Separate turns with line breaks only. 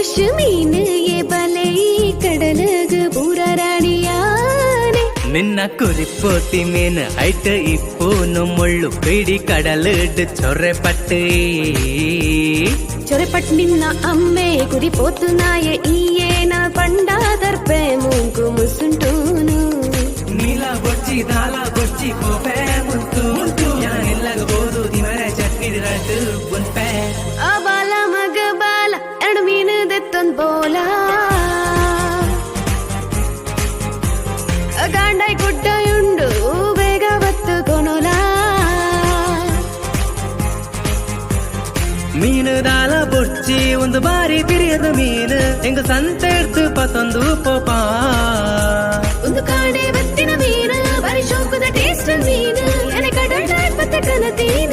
fresh மீன் ஏ பலை கடலுக்கு பூராடியானே
ನಿನ್ನ ಕುರಿಪೋತಿ ಮೀನು ಐಟ್ ಇಪ್ಪೂನು ಮುಳ್ಳು ಪಿಡಿ ಕಡಲಿಡ್ ಚೊರೆಪಟ್ಟಿ
ಚೊರೆಪಟ್ಟು ನಿನ್ನ ಅಮ್ಮೆ ಕುರಿಪೋತುನಾಯ ಈಯೇನ ಪಂಡಾದರ್ಪೆ ಮೂಗು ಮುಸುಂಟೂನು
ನೀಲ ಗೊಚ್ಚಿ ದಾಲ ಗೊಚ್ಚಿ ಕೋಪೆ ಮುಂತು ಎಲ್ಲಗಬಹುದು ದಿಮರೆ ಚಕ್ಕಿಡಿರಟ್ಟು ಬುನ್ಪೆ
ಆ ಬಾಲ ಮಗ ಬಾಲ ಎರಡು ಮೀನು ದೆತ್ತೊಂದ್ ಬೋಲ ಗಾಂಡೈ ಗುಡ್ಡಯುಂಡು ಬೇಗ ಬತ್ತು ಕೊನೊಲ
ಮೀನು ದಾಲ ಬೊಚ್ಚಿ ಒಂದು ಬಾರಿ ತಿರಿಯದ ಮೀನು ಹೆಂಗ ಸಂತೆ ಎಡ್ತು ಪತ್ತೊಂದು ಪೋಪ
ಒಂದು ಕಾಡೆ ಬತ್ತಿನ ಮೀನು ಬಾರಿ ಶೋಕದ ಟೇಸ್ಟ್ ಮೀನು ಎನೆ ಕಡಲ್ ಪತ್ತ ಕನತೀನಿ